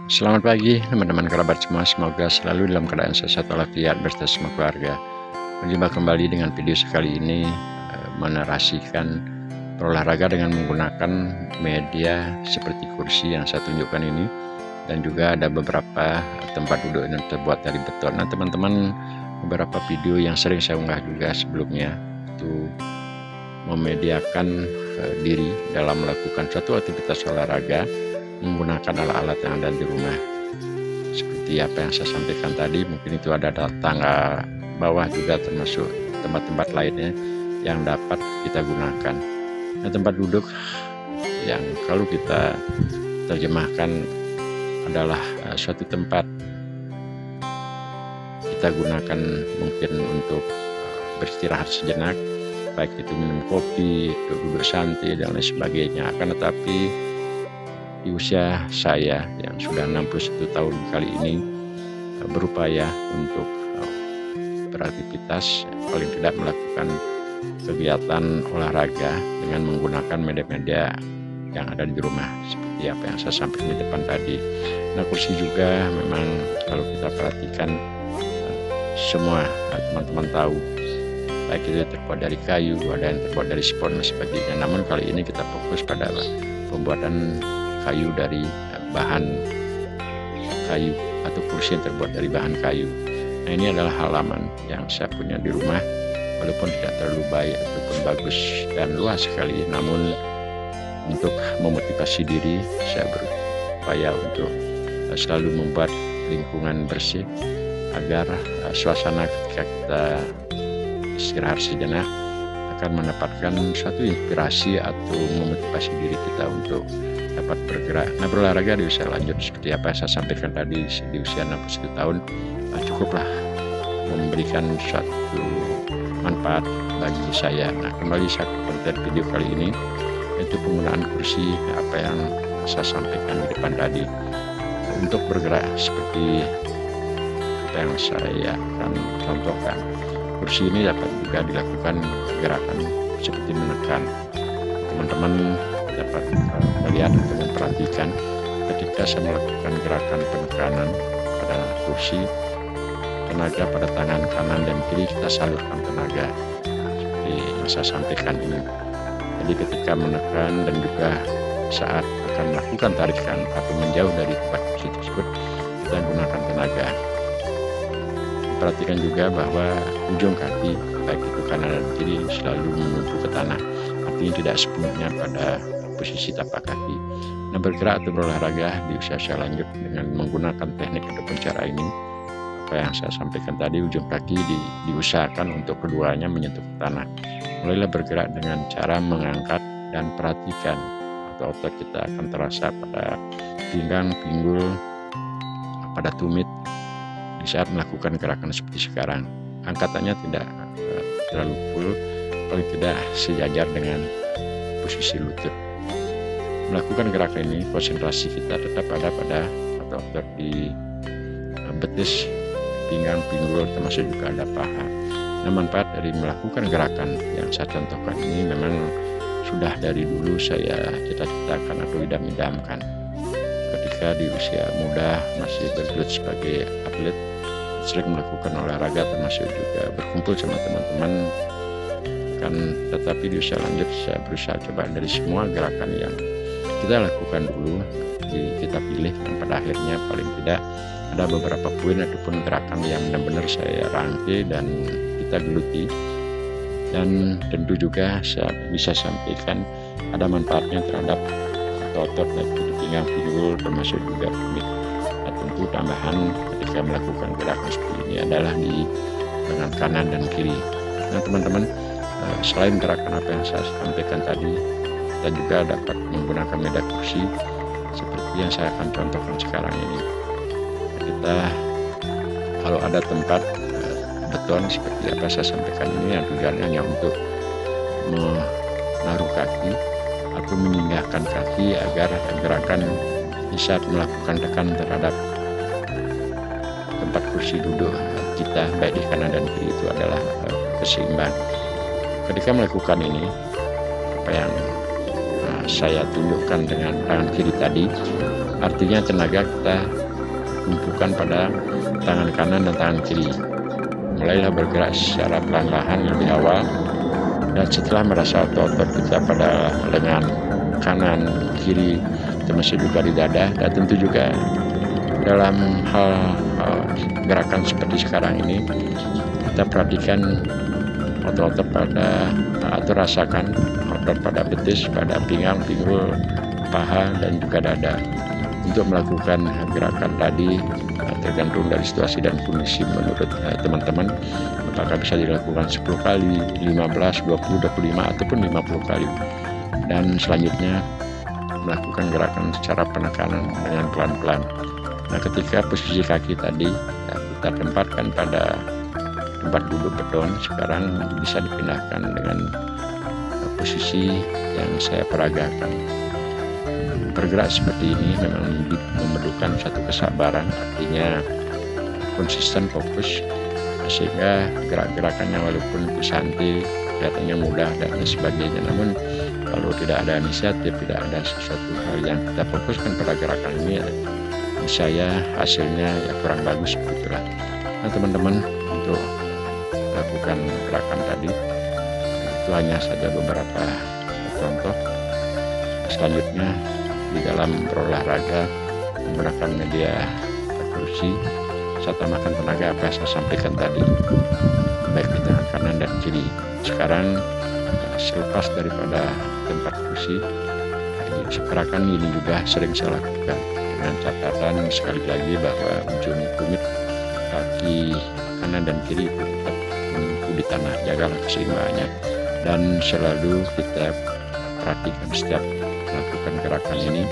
Selamat pagi teman-teman kerabat semua, semoga selalu dalam keadaan sehat walafiat beserta semua keluarga. Berjumpa kembali dengan video sekali ini menarasikan berolahraga dengan menggunakan media seperti kursi yang saya tunjukkan ini, dan juga ada beberapa tempat duduk yang terbuat dari beton. Nah teman-teman, beberapa video yang sering saya unggah juga sebelumnya itu memediakan diri dalam melakukan suatu aktivitas olahraga menggunakan alat-alat yang ada di rumah. Seperti apa yang saya sampaikan tadi, mungkin itu ada tangga bawah juga, termasuk tempat-tempat lainnya yang dapat kita gunakan. Nah, tempat duduk yang kalau kita terjemahkan adalah suatu tempat kita gunakan mungkin untuk beristirahat sejenak, baik itu minum kopi, duduk santai dan lain sebagainya. Akan tetapi di usia saya yang sudah 61 tahun kali ini berupaya untuk beraktivitas, paling tidak melakukan kegiatan olahraga dengan menggunakan media-media yang ada di rumah seperti apa yang saya sampaikan di depan tadi. Nah, kursi juga memang kalau kita perhatikan semua teman-teman tahu, baik itu terbuat dari kayu, ada yang terbuat dari spons dan sebagainya. Namun kali ini kita fokus pada pembuatan kayu dari bahan kayu atau kursi yang terbuat dari bahan kayu. Nah, ini adalah halaman yang saya punya di rumah, walaupun tidak terlalu baik ataupun bagus dan luas sekali, namun untuk memotivasi diri saya berupaya untuk selalu membuat lingkungan bersih agar suasana ketika kita istirahat sejenak akan mendapatkan suatu inspirasi atau memotivasi diri kita untuk dapat bergerak. Nah, berolahraga di usia lanjut seperti apa yang saya sampaikan tadi, di usia 61 tahun cukuplah memberikan suatu manfaat bagi saya. Nah, kembali saya ke konten video kali ini, yaitu penggunaan kursi apa yang saya sampaikan di depan tadi untuk bergerak seperti apa yang saya akan contohkan. Kursi ini dapat juga dilakukan gerakan seperti menekan. Teman-teman dapat melihat atau memperhatikan ketika saya melakukan gerakan penekanan pada kursi, tenaga pada tangan kanan dan kiri kita salurkan tenaga seperti yang saya sampaikan ini. Jadi ketika menekan dan juga saat akan melakukan tarikan atau menjauh dari tempat kursi tersebut, kita gunakan tenaga. Perhatikan juga bahwa ujung kaki baik itu kanan dan kiri selalu menuju ke tanah, artinya tidak sepenuhnya pada posisi tapak kaki. Nah, bergerak atau berolahraga di usia saya lanjut dengan menggunakan teknik ataupun cara ini, apa yang saya sampaikan tadi, ujung kaki diusahakan untuk keduanya menyentuh tanah. Mulailah bergerak dengan cara mengangkat dan perhatikan atau otot kita akan terasa pada pinggang, pinggul, pada tumit di saat melakukan gerakan seperti sekarang. Angkatannya tidak terlalu full, paling tidak sejajar dengan posisi lutut. Melakukan gerakan ini konsentrasi kita tetap ada pada otot di betis, pinggang, pinggul, termasuk juga ada paha. Nah, manfaat dari melakukan gerakan yang saya contohkan ini memang sudah dari dulu saya cita-citakan atau idam-idamkan. Ketika di usia muda masih bergelut sebagai atlet, sering melakukan olahraga termasuk juga berkumpul sama teman-teman, kan tetapi di usia lanjut saya berusaha coba dari semua gerakan yang kita lakukan dulu, kita pilih yang pada akhirnya paling tidak ada beberapa poin ataupun gerakan yang benar-benar saya rangkai dan kita geluti, dan tentu juga saya bisa sampaikan ada manfaatnya terhadap otot baik itu pinggang, pinggul, termasuk juga tumit. Nah, tentu tambahan ketika melakukan gerakan seperti ini adalah di lengan kanan dan kiri. Nah, teman-teman, selain gerakan apa yang saya sampaikan tadi, kita juga dapat menggunakan media kursi seperti yang saya akan contohkan sekarang ini. Kita kalau ada tempat beton seperti apa saya sampaikan ini, yang tujuannya hanya untuk menaruh kaki atau menginggahkan kaki agar gerakan di saat melakukan tekan terhadap tempat kursi duduk kita baik di kanan dan kiri itu adalah keseimbang. Ketika melakukan ini, apa yang saya tunjukkan dengan tangan kiri tadi, Artinya tenaga kita tumpukan pada tangan kanan dan tangan kiri. Mulailah bergerak secara perlahan-lahan lebih awal, dan setelah merasa otot kita pada lengan kanan, kiri, termasuk juga di dada, dan tentu juga dalam hal gerakan seperti sekarang ini, kita perhatikan otot-otot pada atau rasakan otot pada betis, pada pinggang, pinggul, paha, dan juga dada. Untuk melakukan gerakan tadi tergantung dari situasi dan kondisi menurut teman-teman, apakah bisa dilakukan 10 kali, 15, 20, 25, ataupun 50 kali. Dan selanjutnya melakukan gerakan secara penekanan dengan pelan-pelan. Nah, ketika posisi kaki tadi kita tempatkan pada tempat duduk beton, sekarang bisa dipindahkan dengan posisi yang saya peragakan. Bergerak seperti ini memang memerlukan satu kesabaran, artinya konsisten, fokus, sehingga gerak-gerakannya walaupun itu santai, kelihatannya mudah dan sebagainya, namun kalau tidak ada inisiatif, tidak ada sesuatu hal yang kita fokuskan pada gerakan ini, saya hasilnya ya kurang bagus begitulah. Nah teman-teman, untuk melakukan gerakan tadi itu hanya saja beberapa contoh. Selanjutnya di dalam berolahraga menggunakan media kursi, saya tambahkan tenaga apa yang saya sampaikan tadi, baik di tangan kanan dan kiri. Sekarang selepas daripada tempat kursi, gerakan ini juga sering saya lakukan dengan catatan sekali lagi bahwa ujung tumit kaki kanan dan kiri itu tetap menempel di tanah, jagalah keseimbangannya, dan selalu kita perhatikan setiap melakukan gerakan ini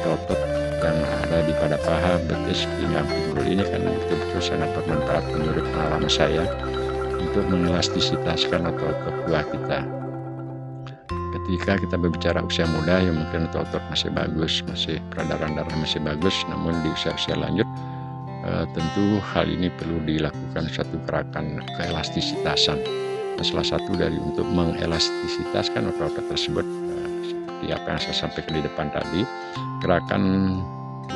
otot yang ada di pada paha, betis, pinggang, pinggul ini kan betul-betul sangat bermanfaat menurut pengalaman saya untuk mengelastisasikan otot-otot tubuh kita. Ketika kita berbicara usia muda, ya mungkin otot masih bagus, masih peredaran darah masih bagus, namun di usia-usia lanjut tentu hal ini perlu dilakukan satu gerakan keelastisitasan. Nah, salah satu dari untuk mengelastisitaskan otot-otot tersebut seperti apa yang saya sampaikan di depan tadi, gerakan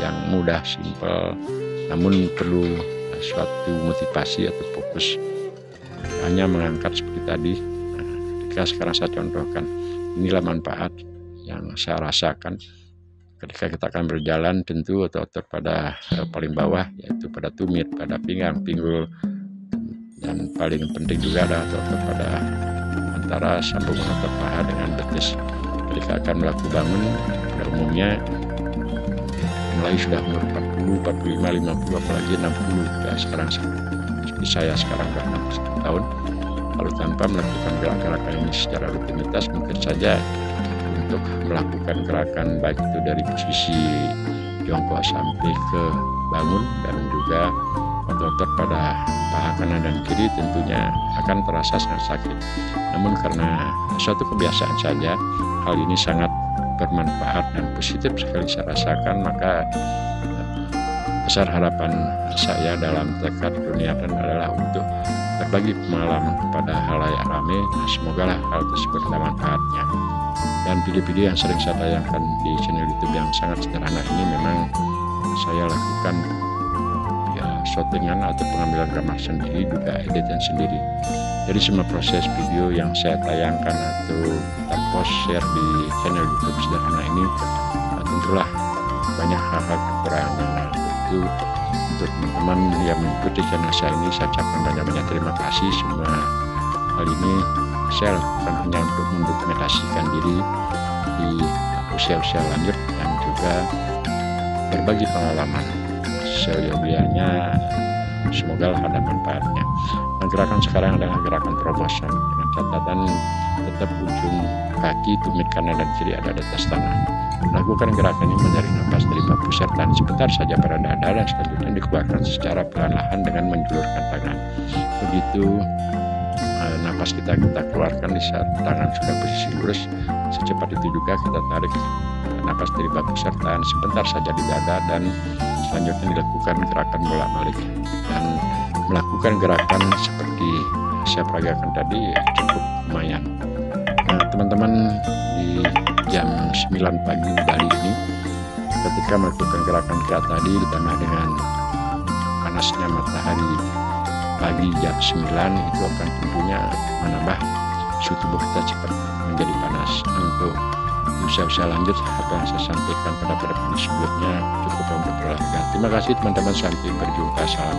yang mudah, simpel, namun perlu suatu motivasi atau fokus. Hanya mengangkat seperti tadi, ketika sekarang saya contohkan, inilah manfaat yang saya rasakan ketika kita akan berjalan. Tentu otot-otot pada paling bawah, yaitu pada tumit, pada pinggang, pinggul, dan paling penting juga ada otot pada antara sambungan otot paha dengan betis. Ketika akan melakukan bangun, pada umumnya mulai sudah umur 40, 45, 50, apalagi 60, ya sekarang seperti saya sekarang sudah 61 tahun. Kalau tanpa melakukan gerakan-gerakan ini secara rutinitas, mungkin saja untuk melakukan gerakan baik itu dari posisi jongkok sampai ke bangun, dan juga otot-otot pada paha kanan dan kiri tentunya akan terasa sangat sakit. Namun karena suatu kebiasaan saja, hal ini sangat bermanfaat dan positif sekali saya rasakan, maka besar harapan saya dalam tekad dunia dan adalah untuk berbagi pengalaman kepada halayak ramai. Semoga hal tersebut ada manfaatnya. Dan video-video yang sering saya tayangkan di channel YouTube yang sangat sederhana ini memang saya lakukan ya shootingan atau pengambilan gambar sendiri, juga editan sendiri. Jadi semua proses video yang saya tayangkan atau kita post share di channel YouTube sederhana ini tentulah banyak hal-hal kekurangan. Itu untuk teman-teman yang mengikuti channel saya ini, saya ucapkan banyak-banyak terima kasih. Semua hal ini saya lakukan hanya untuk mendokumentasikan diri di usia-usia lanjut dan juga berbagi pengalaman. Seyogianya semoga ada manfaatnya. Nah, gerakan sekarang adalah gerakan terobosan dengan catatan tetap ujung kaki, tumit kanan dan kiri ada di atas tanah. Melakukan gerakan ini menarik nafas dari bab pusat dan sebentar saja pada dada, dan selanjutnya dikeluarkan secara perlahan dengan menjulurkan tangan. Begitu nafas kita keluarkan di saat tangan sudah posisi lurus, secepat itu juga kita tarik nafas dari bab pusat dan sebentar saja di dada, dan selanjutnya dilakukan gerakan bolak-balik. Dan melakukan gerakan seperti saya peragakan tadi cukup lumayan. Nah teman-teman, di jam 9 pagi Bali ini ketika melakukan gerakan-gerak tadi ditambah dengan panasnya matahari pagi jam 9 itu akan tentunya menambah suhu tubuh kita cepat menjadi panas. Untuk usaha-usaha lanjut apa yang saya sampaikan pada video sebelumnya, cukup untuk berolahraga. Terima kasih teman-teman, sampai berjumpa, salam.